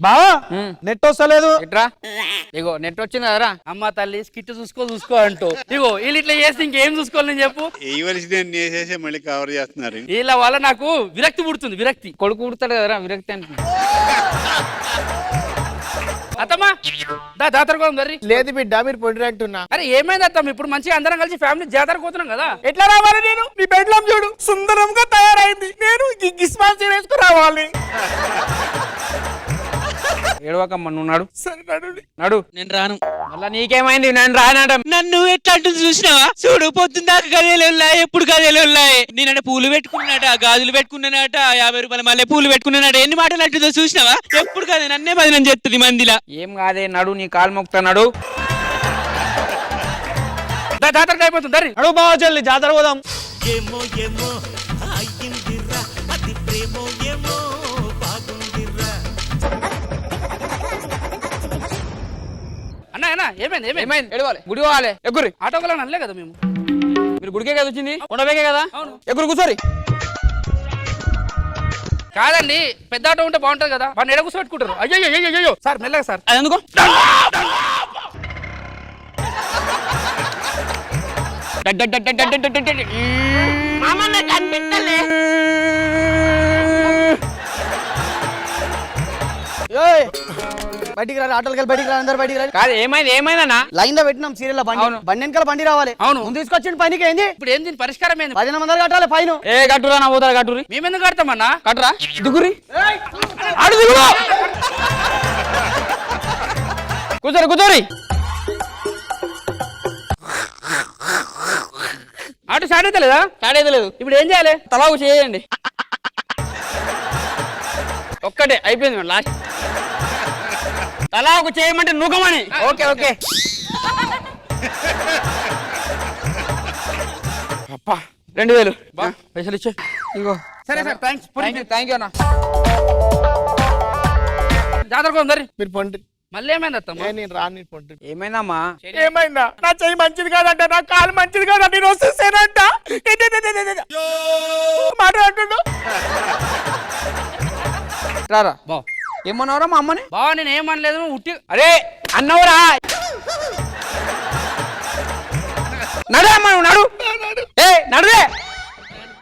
బావా నెట్ వస్తలేదు. ఎట్రా ఇగో నెట్ వచ్చింది కదరా. అమ్మ తల్లి స్కిట్ చూసుకో అంటూ ఇగో వీళ్ళు ఇట్లా చేసి ఇంకేం చూసుకోవాలి నేను చెప్పు. చేసేసి మళ్ళీ కవర్ చేస్తున్నారు. వీళ్ళ వల్ల నాకు విరక్తి పుడుతుంది. విరక్తి కొడుకు పుడతాడు కదరా విరక్తి అంటే. అత్తమ్మా జాతర కోసం దర్రి. లేదు బిడ్డ మీరు పొడి అంటున్నా. అరే ఏమైంది అత్తమ్మ? ఇప్పుడు మంచిగా అందరం కలిసి ఫ్యామిలీ జాతర పోతున్నాం కదా. ఎట్లా రావాలి నేను? నీ బెడ్లం చూడు సుందరంగా తయారైంది. నేను గిస్మాన్ వేసుకు రావాలి. ఏడవకమ్మ నువ్వు నడు. సరే నడు. నేను రాను. మళ్ళా నీకేమైంది? నేను రానట. నన్ను ఎట్లా అంటుంది చూసినావా? చూడు పొద్దున్న దాకా గదేలు ఉన్నాయి, ఎప్పుడు గదేలు ఉన్నాయి. నేనంటే పూలు పెట్టుకున్నాట, గాజులు పెట్టుకున్నానట, 50 రూపాయల మళ్ళీ పూలు పెట్టుకున్నానట. ఎన్ని మాటలు అంటుందో చూసినావా? ఎప్పుడు కాదే నన్నే బదినం చెప్తుంది మందిలా. ఏం కాదే నడు, నీ కాలు మొక్తా నడు. జాతరకు అయిపోతుంది దర్రి. నడు బావ చెల్లి జాతర పోదాం. అన్న ఏమైంది? ఏడవాలి గుడి పోవాలి. ఎగురి ఆటో కల అనలే కదా మేము. మీరు గుడికే కదా వచ్చింది, కొండవేకే కదా. అవును ఎగురు కూర్చోరి. కాదండి పెద్ద ఆటో ఉంటే బాగుంటది కదా. వాడిని ఎడ కూర్చోబెట్టుకుంటారు. అయ్యో సార్ మెల్లగా సార్. అది ఎందుకో బయటికి రాలి, ఆటోలకి వెళ్ళి బయటికి రాలి, అందరు బయటికి రాలి. కాదు ఏమైందన్నా? లైన్ లో పెట్టినాం సీరియల్ బండి. బండి వెనకాల బండి రావాలి. అవును ముందు తీసుకొచ్చిన పనికి ఏంది? ఇప్పుడు ఏంది పరిష్కారం ఏంది? 10 మంది కట్టాలి ఫైన్. ఏ కట్టురా నా పోతారు కట్టురి. మేమెందుకు కడతామన్నా? కట్టరా దిగురి. అడు దిగురు. కూర్చోరి. ఆటో స్టార్ట్ అయితే లేదా? స్టార్ట్ అయితే లేదు. ఇప్పుడు ఏం చేయాలి? తలాగు చేయండి. ఒక్కటే అయిపోయింది మేడం లాస్ట్. తలాగు చేయమంటే నూకమని. ఓకే అప్పా 2000 పైసలు ఇచ్చే. ఇగో సరే సార్ థ్యాంక్ యూ అన్న. జాతర కొందరి మీరు పండి. మళ్ళీ ఏమైంది అత్తమ్మ? నేను రాని పండి. ఏమైందమ్మా? ఏమైందా? నా చెయ్యి మంచిది కాదంట, నా కాలు మంచిది కాదంట, నేను వస్తేనంట మాట్లాడుతుండు. రారా బా. ఏమన్నావురా మా అమ్మని? బా నేను ఏమనలేదు ఉట్టి. అరే అన్నవరా నడు అమ్మ నడు. ఏ నడువే.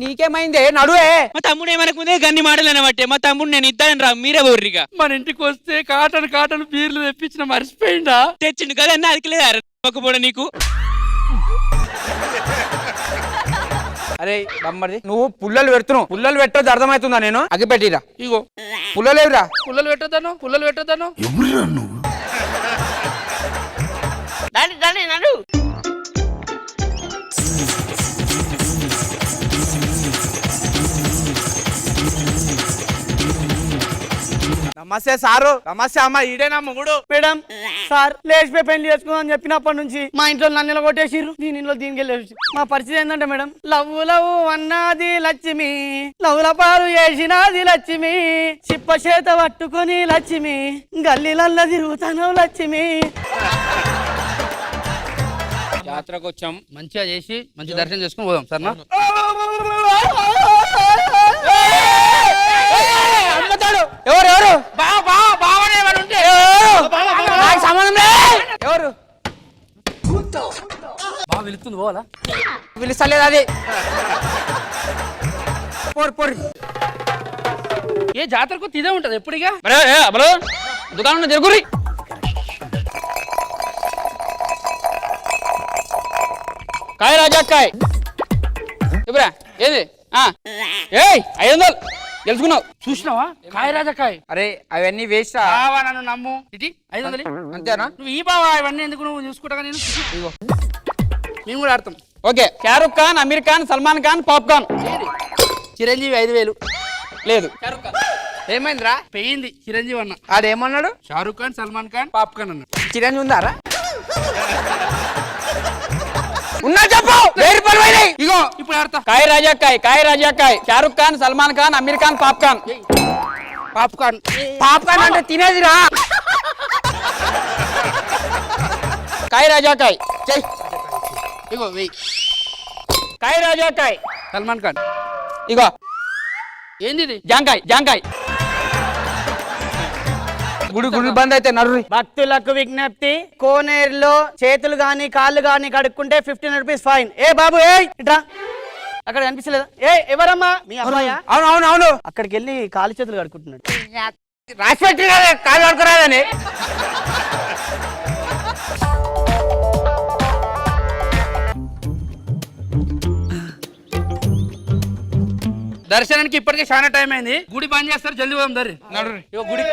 నీకేమైంది? నడువే. మా తమ్ముడు ఏమనక ముందే గన్ని మాటలు అనబట్టే మా తమ్ముడు నేను ఇద్దాను రా, మీరే ఊర్రిగా. మన ఇంటికి వస్తే కాటన్ బీర్లు తెప్పించిన మర్చిపోయిందా? తెచ్చిండు కదా అన్న అదికిలేదా ఒకపోవడం నీకు. అరే బమ్మది నువ్వు పుల్లలు పెడుతున్నావు. పుల్లలు పెట్టొద్దు అర్థమవుతుందా? నేను అగిపెట్టిరా. ఇగో పుల్లలేవురా. పుల్లలు పెట్టొద్దాను. నడు. నమస్తే సారు. నమస్తే అమ్మ. ఈడేనా మొగుడు? మేడం సార్ లేచిపోయి పెళ్లి చేసుకుందాం చెప్పినప్పటి నుంచి మా ఇంట్లో నన్ను కొట్టేసిర్రు. దీని ఇంట్లో దీనికి వెళ్ళి మా పరిస్థితి ఏంటంటే మేడం, లవ్ అన్నది లక్ష్మి, లవ్ల పాలు చేసినది లక్ష్మి, చిప్ప చేత పట్టుకొని లక్ష్మి, గల్లీలల్ల తిరుగుతాను లక్ష్మి. జాతరకు వచ్చాం మంచిగా చేసి మంచి దర్శనం చేసుకుని పోదాం సరేనా? ఎవరు ఎవరు బాగా పిలుస్తుంది పోవాలా? పిలుస్తలేదు అది. పోరు ఏ జాతరకు ఇదే ఉంటది ఎప్పుడుగా. దుకాణం జరుగురి. కాయ రాజాకాయ్ ఇప్పురా ఏది 500 తెలుసుకున్నావు చూసినావా? కాయ రాజాకాయ్. అరే అవన్నీ వేస్ట్. నన్ను నమ్ము. ఇది 500 అంతేనా? నువ్వు ఈ బావా ఇవన్నీ ఎందుకు నువ్వు చూసుకుంటా? నేను ఇగో మేము కూడా ఆడతాం. Okay Shahrukh Khan, Aamir Khan, Salman Khan, popcorn. చిరంజీవి 5000 లేదు. ఏమైందిరా? పెయింది చిరంజీవి అన్న. ఆడేమన్నాడు? షారుఖ్ ఖాన్, సల్మాన్ ఖాన్, పాప్కార్న్ అన్నాడు. చిరంజీవి ఉందారా? ఉన్నా చెప్పు. 1000 రూపాయలు. ఇగో ఇప్పుడు ఆడతా. కాయ రాజాకాయ్ షారుఖ్ ఖాన్, సల్మాన్ ఖాన్, అమీర్ ఖాన్, పాప్కార్న్ అంటే తినేదిరా. కాయ రాజాకాయ్ చెయ్. ఇగో వెయ్యి. కాయ రాజాకాయ్ సల్మాన్ ఖాన్. ఇగో ఏంది ఇది? జాంకాయ్ గుడి బంద్ అయితే నర్రు. భక్తులకు విజ్ఞప్తి, కోనేరులో చేతులు గాని కాళ్ళు గాని కడుక్కుంటే 1500 రూపీస్ ఫైన్. ఏ బాబు ఏ ఇట్రా, అక్కడ కనిపిస్తలేదా? ఏ ఎవరమ్మా? మీ అబ్బాయా? అవును అక్కడికి వెళ్ళి కాళ్ళు చేతులు కడుక్కుంటున్నాడు. రాసి పెట్టి కాలు కడుకురాదని. దర్శనానికి ఇప్పటికే చాలా టైం అయింది. గుడి బంద్ చేస్తారు, జల్దీ పోదాం దర్రి. నడు ఇగో గుడి.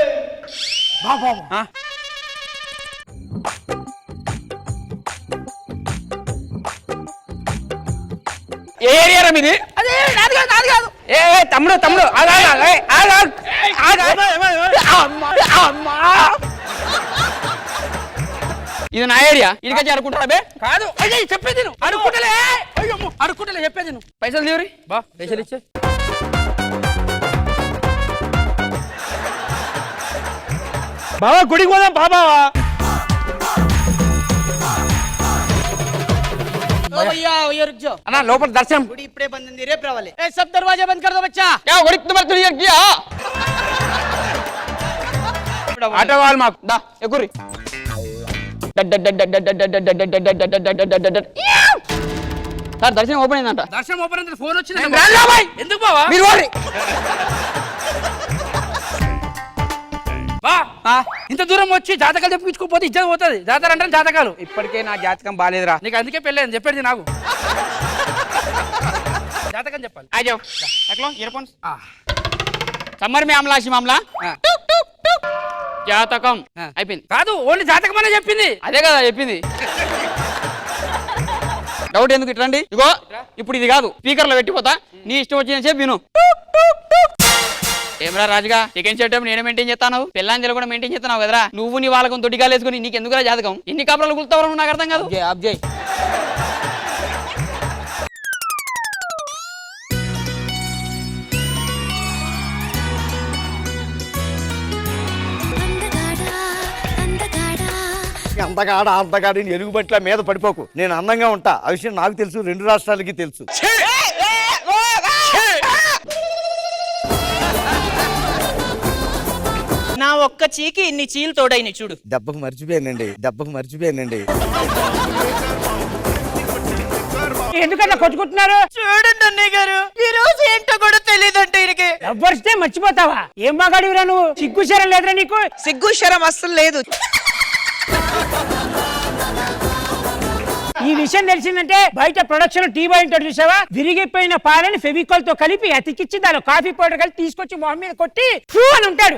ఏ ఏరియా మీది? ఏ తమ్ముడు ఇది నా ఏరియా. ఇదికొచ్చి అడుకుంటా బే? కాదు చెప్పేది అడుకుంటలే చెప్పేది నువ్వు. పైసలు తీవరి బా, పైసలు ఇచ్చే. బాబా గుడికి పోదాం బాబావా. అన్నా లోపల దర్శనం. గుడి ఇప్పుడే బంద్ ఉంది, రేపు రావాలి. ఏ సబ్ దర్వాజా బంద్ కర్ దో బచ్చా. ఆటో వాళ్ళు మాకు దా ఎగురి. సార్ దర్శనం ఓపెన్ అయిందంట. దర్శనం ఓపెన్ అయింది, ఫోన్ వచ్చింది. ఎందుకు బావా మీరు ఇంత దూరం వచ్చి జాతకాలు చెప్పించుకోకపోతే ఇజ్జత పోతుంది. జాతర అంటే జాతకాలు. ఇప్పటికే నా జాతకం బాగాలేదురా, నీకు అందుకే పెళ్ళేది చెప్పేది నాకు. జాతకం చెప్పాలి. సమ్మర్ మామలా మామలా జాతకం అయిపోయింది. కాదు ఓన్లీ జాతకం అనే చెప్పింది. అదే కదా చెప్పింది. డౌట్ ఎందుకు ఇట్రండి. ఇగో ఇప్పుడు ఇది కాదు, స్పీకర్ లో పెట్టిపోతా, నీ ఇష్టం వచ్చిన చెప్పి విను. ఏమరా రాజుగా, చికెన్ చేయటం నేను మెయింటైన్ చేస్తాను, పిల్లాంజలు కూడా మెయింటైన్ చేస్తున్నావు కదరా. నువ్వు నీ వాళ్ళకం తొడిగాలు వేసుకుని నీకు ఎందుకురా జాతకం? ఎన్ని కాపురాలు కులుతావు నాకు అర్థం కాదు. అబ్జయ్ అంతగాడ ఎలుగుబంట్ల మీద పడిపోకు. నేను అందంగా ఉంటా, ఆ విషయం నాకు తెలుసు, 2 రాష్ట్రాలకి తెలుసు. నా ఒక్క చీకి ఇన్ని చీలు తోడైన చూడు. దెబ్బకు మర్చిపోయానండి. ఎందుకన్నా కొట్టుకుంటున్నారు? చూడండి అన్నయ్య గారు, ఈ రోజు ఏంటో కూడా తెలియదంటే ఈయనకి. ఎవ్వరిస్తే మర్చిపోతావా? ఏం బాగాడివిరా నువ్వు? సిగ్గుశరం లేదురా నీకు? సిగ్గుశరం అస్సలు లేదు. ఈ విషయం తెలిసిందంటే బయట ప్రొడక్షన్ టీ బాయ్ ఉంటాడు చూసావా, విరిగిపోయిన పాలని ఫెవికాల్ తో కలిపి అతికిచ్చి దాని కాఫీ పౌడర్ కలిపి తీసుకొచ్చి మొహం మీద కొట్టి ఫూ అని ఉంటాడు.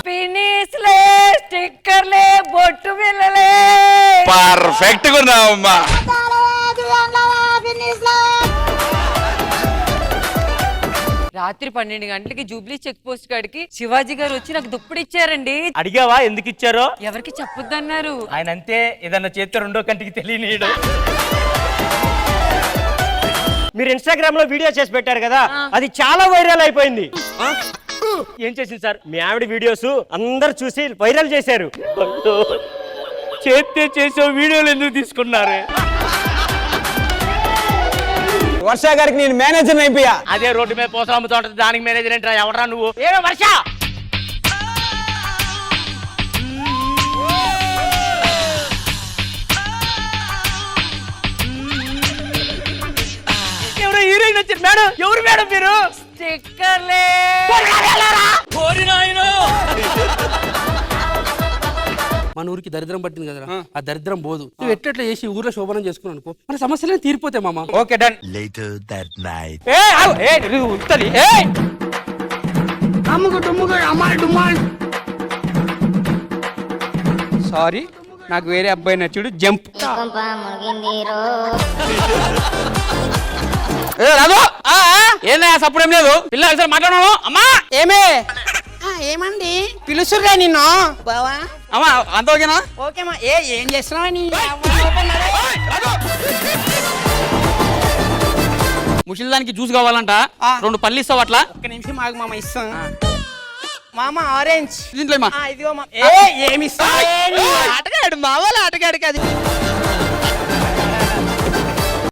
ఫినిష్లే, స్టిక్కర్లే, బొట్టు బిళ్ళలే. పర్ఫెక్ట్ గా ఉన్నావమ్మా. రాత్రి 12 గంటలకి జూబ్లీ చెక్ పోస్ట్ కాడికి శివాజీ గారు వచ్చి నాకు దుప్పటి ఇచ్చారండి. అడిగావా ఎందుకు ఇచ్చారో? ఎవరికి చెప్పొద్దన్నారు. ఆయన అంతే, ఏదన్నా చేస్తే 2వ కంటికి తెలియనీయడు. మీరు ఇన్స్టాగ్రామ్ లో వీడియో చేసి పెట్టారు కదా, అది చాలా వైరల్ అయిపోయింది. ఏం చేసింది సార్? మీ ఆవిడ వీడియోస్ అందరు చూసి వైరల్ చేశారు. చేస్తే చేసే వీడియోలు ఎందుకు తీసుకున్నారు? వర్ష గారికి నేను మేనేజర్ అయిపోయా. అదే రోడ్డు మీద పోసలు అమ్ముతా ఉంటుంది, దానికి మేనేజర్ ఏంట్రా? ఎవడరా నువ్వు? ఏమో వర్ష, ఎవరో హీరోయిన్ వచ్చారు మేడం. ఎవరు మేడం మీరు? స్టిక్కర్లే. మన ఊరికి దరిద్రం పట్టింది కదరా, ఆ దరిద్రం పోదు. నువ్వు ఎట్లా చేసి ఊర్లో శోభనం చేసుకుని అనుకో, మన సమస్యలే తీరిపోతాయి మామ. Okay done. Later that night. Sorry, నాకు వేరే అబ్బాయి నచ్చుడు. జంప్. ఏందా సప్పుడు ఏం లేదు. పిల్లలు మాట్లాడను. అమ్మా ఏమే ఏమండి పిలుసురా నిన్ను బావా? అమ్మా అంత ఓకేనా? ఓకేమా. ఏం చేస్తున్నావని? ముసలిదానికి జ్యూస్ కావాలంట, 2 పళ్ళు ఇస్తావు అట్లా. ఒక్క నిమిషం ఆగు మామ, ఇస్తాం. మామ ఆరెంజ్ దీంట్లో ఇమ్మా. ఇదిగో మామ. ఏమి ఆటగాడు మావాళ్ళ ఆటగాడు కాదు.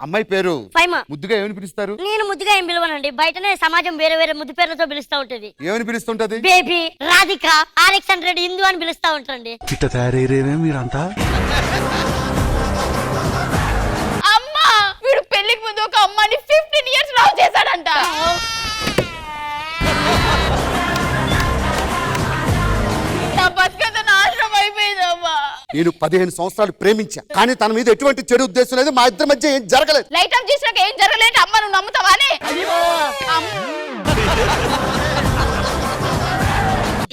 అమ్మాయి పేరు ఫైమా. ముద్దుగా ఏమని పిలుస్తారు? నేను ముద్దుగా ఏం పిలవనండి, బయటనే సమాజం వేరే వేరే ముద్దు పేర్లతో పిలుస్తా ఉంటది. ఏమని పిలుస్తుంటది? బేబీ, రాధిక, RX100, హిందూ అని పిలుస్తా ఉంటాండి. ఇట్ట తయారయ్యేమే మీరంతా. అమ్మా, వీడు పెళ్లికి ముందు ఒక అమ్మాయిని 15 years లవ్ చేశాడంట. నా బతుకంతా నాశనం అయిపోయిందమ్మా. నేను 15 సంవత్సరాలు ప్రేమించా, కానీ తన మీద ఎటువంటి చెడు ఉద్దేశం లేదు. మా ఇద్దరి మధ్య ఏం జరగలేదు. లైట్ ఆఫ్ చేసినాక ఏం జరగలేదు. అమ్మ నువ్వు నమ్ముతావానే?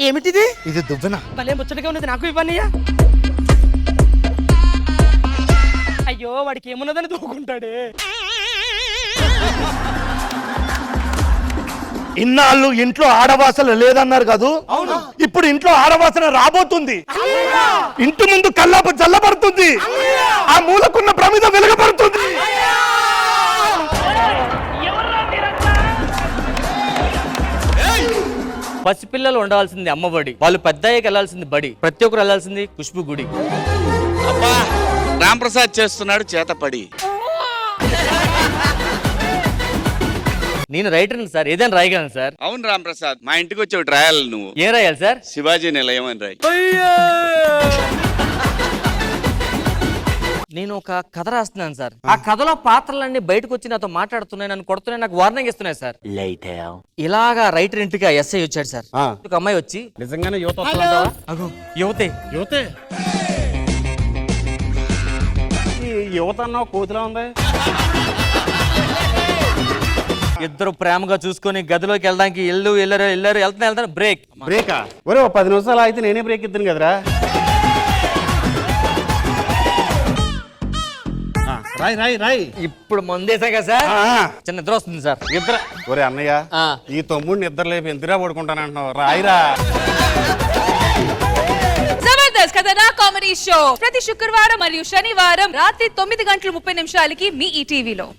ఏమిటిది? ఇది దువ్వెన. భలే ముచ్చటగా ఉన్నది, నాకు ఇవ్వని. అయ్యో, వాడికి ఏమున్నదని దూకుంటాడే. ఇన్నాళ్ళు ఇంట్లో ఆడవాసన లేదన్నారు కాదు, ఇప్పుడు ఇంట్లో ఆడవాసన రాబోతుంది. ఇంటి ముందు కల్లాప చల్లబడుతుంది, ఆ మూలకున్న ప్రమిద వెలుగబడుతుంది. పసిపిల్లలు ఉండవలసింది అమ్మబడి, వాళ్ళు పెద్దయ్యకి వెళ్ళాల్సింది బడి, ప్రతి ఒక్కరు వెళ్ళాల్సింది ఖుష్బు గుడి. అబ్బా రాంప్రసాద్ చేస్తున్నాడు చేతపడి. నేను రైటర్ని సార్, ఏదైనా రాయగలను సార్. అవును రాంప్రసాద్, మా ఇంటికి వచ్చి ఒకటి రాయాలి నువ్వు. ఏం రాయాలి సార్? శివాజీ నిలయం అని రాయి. నేను ఒక కథ రాస్తున్నాను సార్. ఆ కథలో పాత్రలన్నీ బయటకు వచ్చి నాతో మాట్లాడుతున్నాయి, నన్ను కొడుతున్నాయి, నాకు వార్నింగ్ ఇస్తున్నాయి సార్. ఇలాగా రైటర్ ఇంటికి ఎస్ఐ వచ్చాడు సార్. ఒక అమ్మాయి వచ్చి, నిజంగానే యువత అగో యువతే యువతే ఈ యువత అన్న కోతిలా ఉంది. ఇద్దరు ప్రేమగా చూసుకొని గదిలోకి వెళ్ళడానికి వెళ్తాను బ్రేక్. బ్రేకా? ఒరే 10 నిమిషాలు అయితే నేనే బ్రేక్ ఇద్దాను కదరా. రాయ్ రాయ్ రాయ్. ఇప్పుడు మందేసా కదా సార్, చిన్న నిద్ర వస్తుంది సార్. నిద్ర? ఒరే అన్నయ్య, ఈ తమ్ముడు నిద్ర లేపి ఎంతరా పడుకుంటానంటున్నావు? రాయిరా. జబర్దస్త్ కథనా కామెడీ షో ప్రతి శుక్రవారం మరియు శనివారం రాత్రి 9:30 మీ ఈ టీవీలో.